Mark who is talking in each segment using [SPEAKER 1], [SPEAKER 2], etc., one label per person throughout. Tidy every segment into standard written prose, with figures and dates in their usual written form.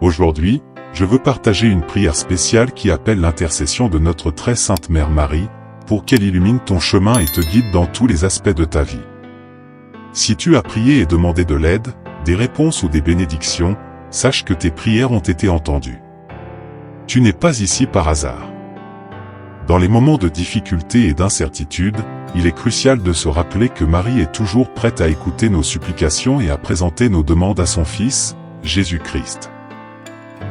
[SPEAKER 1] Aujourd'hui, je veux partager une prière spéciale qui appelle l'intercession de notre très sainte Mère Marie, pour qu'elle illumine ton chemin et te guide dans tous les aspects de ta vie. Si tu as prié et demandé de l'aide, des réponses ou des bénédictions, sache que tes prières ont été entendues. Tu n'es pas ici par hasard. Dans les moments de difficulté et d'incertitude, il est crucial de se rappeler que Marie est toujours prête à écouter nos supplications et à présenter nos demandes à son Fils, Jésus-Christ.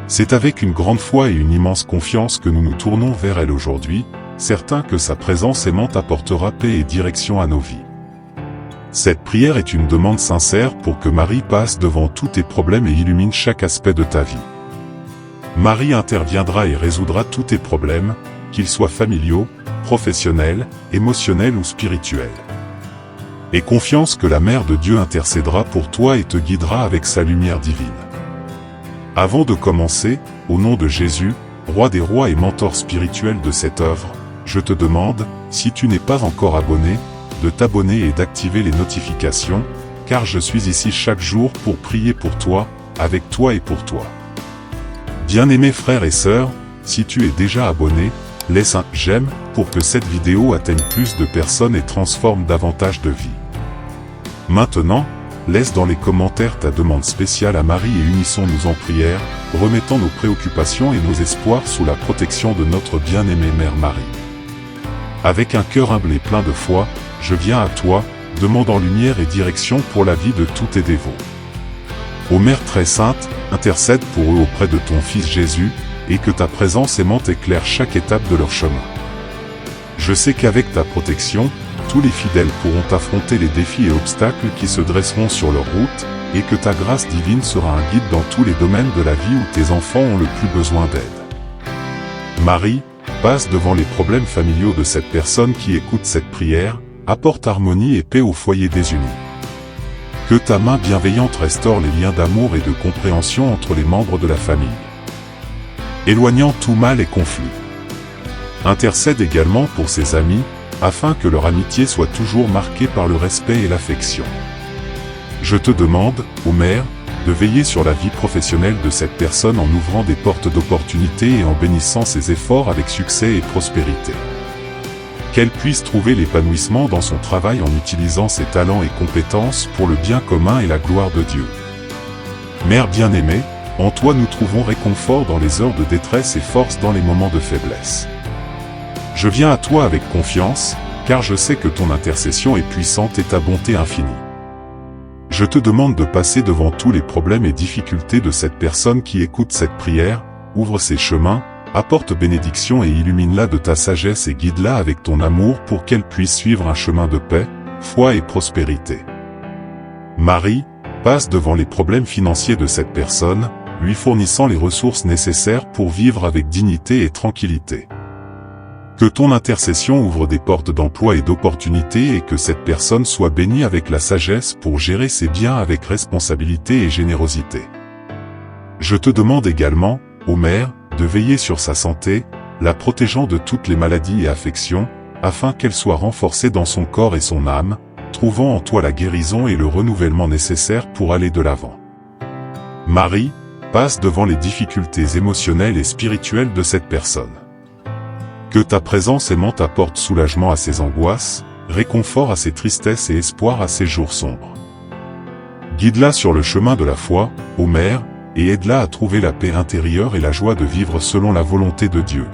[SPEAKER 1] C'est avec une grande foi et une immense confiance que nous nous tournons vers elle aujourd'hui, certains que sa présence aimante apportera paix et direction à nos vies. Cette prière est une demande sincère pour que Marie passe devant tous tes problèmes et illumine chaque aspect de ta vie. Marie interviendra et résoudra tous tes problèmes, qu'ils soient familiaux, professionnels, émotionnels ou spirituels. Aie confiance que la Mère de Dieu intercédera pour toi et te guidera avec sa lumière divine. Avant de commencer, au nom de Jésus, Roi des rois et mentor spirituel de cette œuvre, je te demande, si tu n'es pas encore abonné, de t'abonner et d'activer les notifications, car je suis ici chaque jour pour prier pour toi, avec toi et pour toi. Bien-aimés frères et sœurs, si tu es déjà abonné, laisse un « j'aime » pour que cette vidéo atteigne plus de personnes et transforme davantage de vies. Maintenant, laisse dans les commentaires ta demande spéciale à Marie et unissons-nous en prière, remettant nos préoccupations et nos espoirs sous la protection de notre bien-aimée Mère Marie. Avec un cœur humble et plein de foi, je viens à toi, demandant lumière et direction pour la vie de tous tes dévots. Ô Mère très sainte, intercède pour eux auprès de ton Fils Jésus, et que ta présence aimante éclaire chaque étape de leur chemin. Je sais qu'avec ta protection, tous les fidèles pourront affronter les défis et obstacles qui se dresseront sur leur route, et que ta grâce divine sera un guide dans tous les domaines de la vie où tes enfants ont le plus besoin d'aide. Marie, passe devant les problèmes familiaux de cette personne qui écoute cette prière, apporte harmonie et paix au foyer désuni. Que ta main bienveillante restaure les liens d'amour et de compréhension entre les membres de la famille, éloignant tout mal et conflit. Intercède également pour ses amis, afin que leur amitié soit toujours marquée par le respect et l'affection. Je te demande, ô Mère, de veiller sur la vie professionnelle de cette personne en ouvrant des portes d'opportunités et en bénissant ses efforts avec succès et prospérité. Qu'elle puisse trouver l'épanouissement dans son travail en utilisant ses talents et compétences pour le bien commun et la gloire de Dieu. Mère bien-aimée, en toi nous trouvons réconfort dans les heures de détresse et force dans les moments de faiblesse. Je viens à toi avec confiance, car je sais que ton intercession est puissante et ta bonté infinie. Je te demande de passer devant tous les problèmes et difficultés de cette personne qui écoute cette prière, ouvre ses chemins, apporte bénédiction et illumine-la de ta sagesse et guide-la avec ton amour pour qu'elle puisse suivre un chemin de paix, foi et prospérité. Marie, passe devant les problèmes financiers de cette personne, lui fournissant les ressources nécessaires pour vivre avec dignité et tranquillité. Que ton intercession ouvre des portes d'emploi et d'opportunités et que cette personne soit bénie avec la sagesse pour gérer ses biens avec responsabilité et générosité. Je te demande également, ô Mère, de veiller sur sa santé, la protégeant de toutes les maladies et affections, afin qu'elle soit renforcée dans son corps et son âme, trouvant en toi la guérison et le renouvellement nécessaires pour aller de l'avant. Marie, passe devant les difficultés émotionnelles et spirituelles de cette personne. Que ta présence aimante apporte soulagement à ses angoisses, réconfort à ses tristesses et espoir à ses jours sombres. Guide-la sur le chemin de la foi, ô Mère, et aide-la à trouver la paix intérieure et la joie de vivre selon la volonté de Dieu.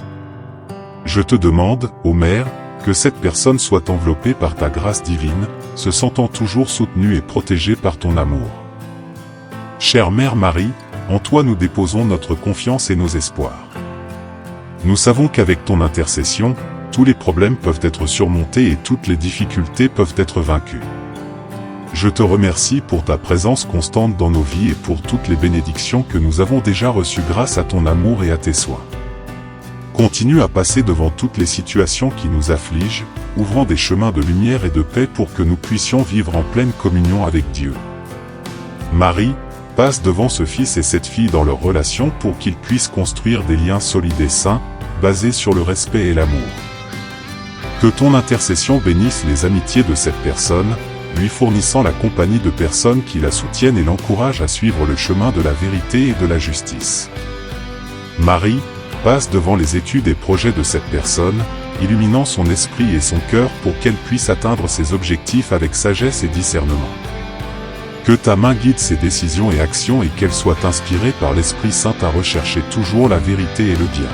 [SPEAKER 1] Je te demande, ô Mère, que cette personne soit enveloppée par ta grâce divine, se sentant toujours soutenue et protégée par ton amour. Chère Mère Marie, en toi nous déposons notre confiance et nos espoirs. Nous savons qu'avec ton intercession, tous les problèmes peuvent être surmontés et toutes les difficultés peuvent être vaincues. Je te remercie pour ta présence constante dans nos vies et pour toutes les bénédictions que nous avons déjà reçues grâce à ton amour et à tes soins. Continue à passer devant toutes les situations qui nous affligent, ouvrant des chemins de lumière et de paix pour que nous puissions vivre en pleine communion avec Dieu. Marie, passe devant ce fils et cette fille dans leur relation pour qu'ils puissent construire des liens solides et sains, basés sur le respect et l'amour. Que ton intercession bénisse les amitiés de cette personne, lui fournissant la compagnie de personnes qui la soutiennent et l'encouragent à suivre le chemin de la vérité et de la justice. Marie passe devant les études et projets de cette personne, illuminant son esprit et son cœur pour qu'elle puisse atteindre ses objectifs avec sagesse et discernement. Que ta main guide ses décisions et actions et qu'elle soit inspirée par l'Esprit Saint à rechercher toujours la vérité et le bien.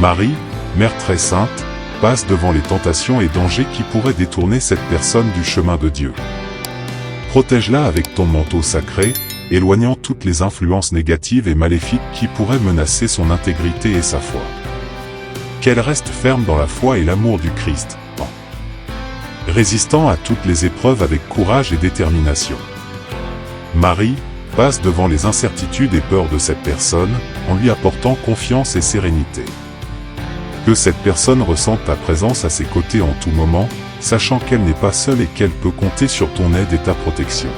[SPEAKER 1] Marie, Mère très sainte, passe devant les tentations et dangers qui pourraient détourner cette personne du chemin de Dieu. Protège-la avec ton manteau sacré, éloignant toutes les influences négatives et maléfiques qui pourraient menacer son intégrité et sa foi. Qu'elle reste ferme dans la foi et l'amour du Christ, résistant à toutes les épreuves avec courage et détermination. Marie passe devant les incertitudes et peurs de cette personne, en lui apportant confiance et sérénité. Que cette personne ressente ta présence à ses côtés en tout moment, sachant qu'elle n'est pas seule et qu'elle peut compter sur ton aide et ta protection.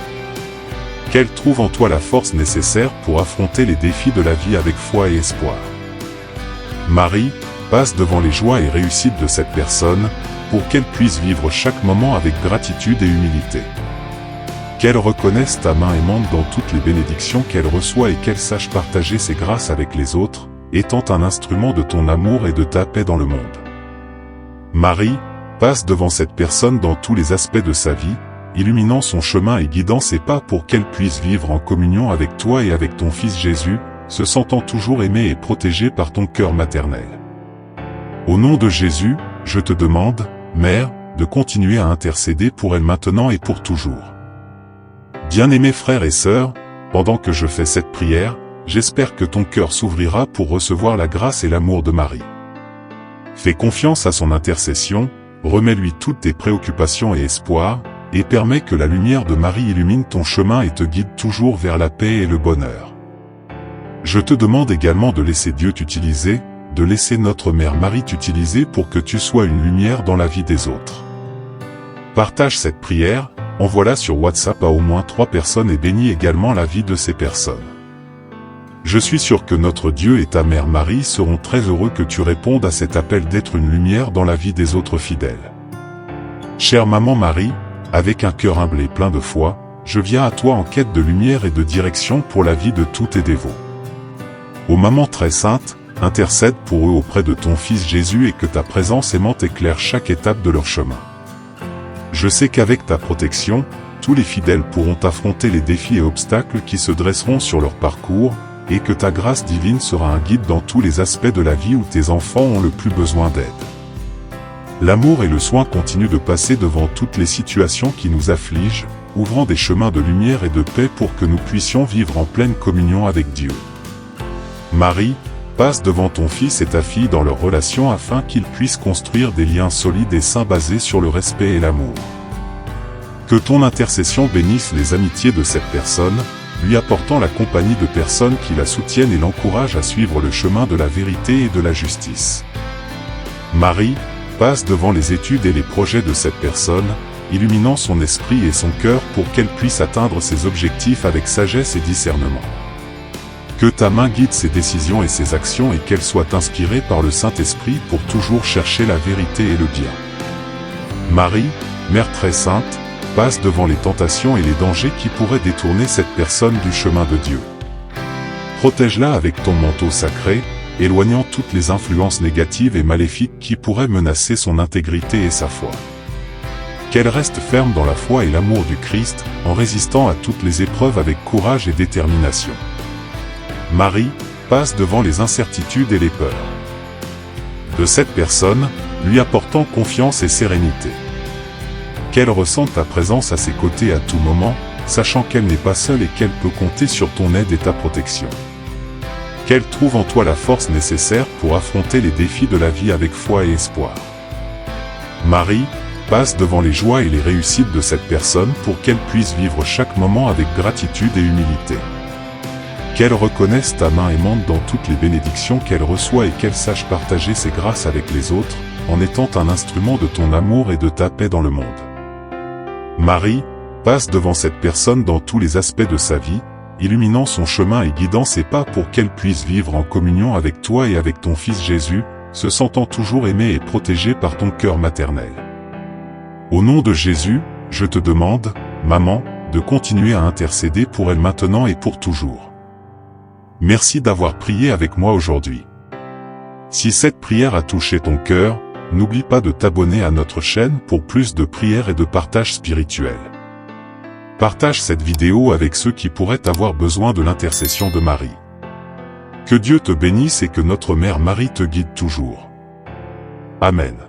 [SPEAKER 1] Qu'elle trouve en toi la force nécessaire pour affronter les défis de la vie avec foi et espoir. Marie passe devant les joies et réussites de cette personne, pour qu'elle puisse vivre chaque moment avec gratitude et humilité. Qu'elle reconnaisse ta main aimante dans toutes les bénédictions qu'elle reçoit et qu'elle sache partager ses grâces avec les autres, étant un instrument de ton amour et de ta paix dans le monde. Marie passe devant cette personne dans tous les aspects de sa vie, illuminant son chemin et guidant ses pas pour qu'elle puisse vivre en communion avec toi et avec ton Fils Jésus, se sentant toujours aimée et protégée par ton cœur maternel. Au nom de Jésus, je te demande, Mère, de continuer à intercéder pour elle maintenant et pour toujours. Bien-aimés frères et sœurs, pendant que je fais cette prière, j'espère que ton cœur s'ouvrira pour recevoir la grâce et l'amour de Marie. Fais confiance à son intercession, remets-lui toutes tes préoccupations et espoirs, et permets que la lumière de Marie illumine ton chemin et te guide toujours vers la paix et le bonheur. Je te demande également de laisser Dieu t'utiliser, de laisser notre Mère Marie t'utiliser pour que tu sois une lumière dans la vie des autres. Partage cette prière, envoie-la sur WhatsApp à au moins 3 personnes et bénis également la vie de ces personnes. Je suis sûr que notre Dieu et ta Mère Marie seront très heureux que tu répondes à cet appel d'être une lumière dans la vie des autres fidèles. Chère Maman Marie, avec un cœur humble et plein de foi, je viens à toi en quête de lumière et de direction pour la vie de tous tes dévots. Ô Maman très sainte, intercède pour eux auprès de ton Fils Jésus et que ta présence aimante éclaire chaque étape de leur chemin. Je sais qu'avec ta protection, tous les fidèles pourront affronter les défis et obstacles qui se dresseront sur leur parcours, et que ta grâce divine sera un guide dans tous les aspects de la vie où tes enfants ont le plus besoin d'aide. L'amour et le soin continuent de passer devant toutes les situations qui nous affligent, ouvrant des chemins de lumière et de paix pour que nous puissions vivre en pleine communion avec Dieu. Marie, passe devant ton fils et ta fille dans leur relation afin qu'ils puissent construire des liens solides et sains basés sur le respect et l'amour. Que ton intercession bénisse les amitiés de cette personne, lui apportant la compagnie de personnes qui la soutiennent et l'encouragent à suivre le chemin de la vérité et de la justice. Marie passe devant les études et les projets de cette personne, illuminant son esprit et son cœur pour qu'elle puisse atteindre ses objectifs avec sagesse et discernement. Que ta main guide ses décisions et ses actions et qu'elle soit inspirée par le Saint-Esprit pour toujours chercher la vérité et le bien. Marie, Mère très sainte, passe devant les tentations et les dangers qui pourraient détourner cette personne du chemin de Dieu. Protège-la avec ton manteau sacré, éloignant toutes les influences négatives et maléfiques qui pourraient menacer son intégrité et sa foi. Qu'elle reste ferme dans la foi et l'amour du Christ, en résistant à toutes les épreuves avec courage et détermination. Marie passe devant les incertitudes et les peurs de cette personne, lui apportant confiance et sérénité. Qu'elle ressente ta présence à ses côtés à tout moment, sachant qu'elle n'est pas seule et qu'elle peut compter sur ton aide et ta protection. Qu'elle trouve en toi la force nécessaire pour affronter les défis de la vie avec foi et espoir. Marie passe devant les joies et les réussites de cette personne pour qu'elle puisse vivre chaque moment avec gratitude et humilité. Qu'elle reconnaisse ta main aimante dans toutes les bénédictions qu'elle reçoit et qu'elle sache partager ses grâces avec les autres, en étant un instrument de ton amour et de ta paix dans le monde. Marie passe devant cette personne dans tous les aspects de sa vie, illuminant son chemin et guidant ses pas pour qu'elle puisse vivre en communion avec toi et avec ton Fils Jésus, se sentant toujours aimée et protégée par ton cœur maternel. Au nom de Jésus, Je te demande, maman, de continuer à intercéder pour elle maintenant et pour toujours. Merci d'avoir prié avec moi aujourd'hui. Si cette prière a touché ton cœur, n'oublie pas de t'abonner à notre chaîne pour plus de prières et de partage spirituel. Partage cette vidéo avec ceux qui pourraient avoir besoin de l'intercession de Marie. Que Dieu te bénisse et que notre Mère Marie te guide toujours. Amen.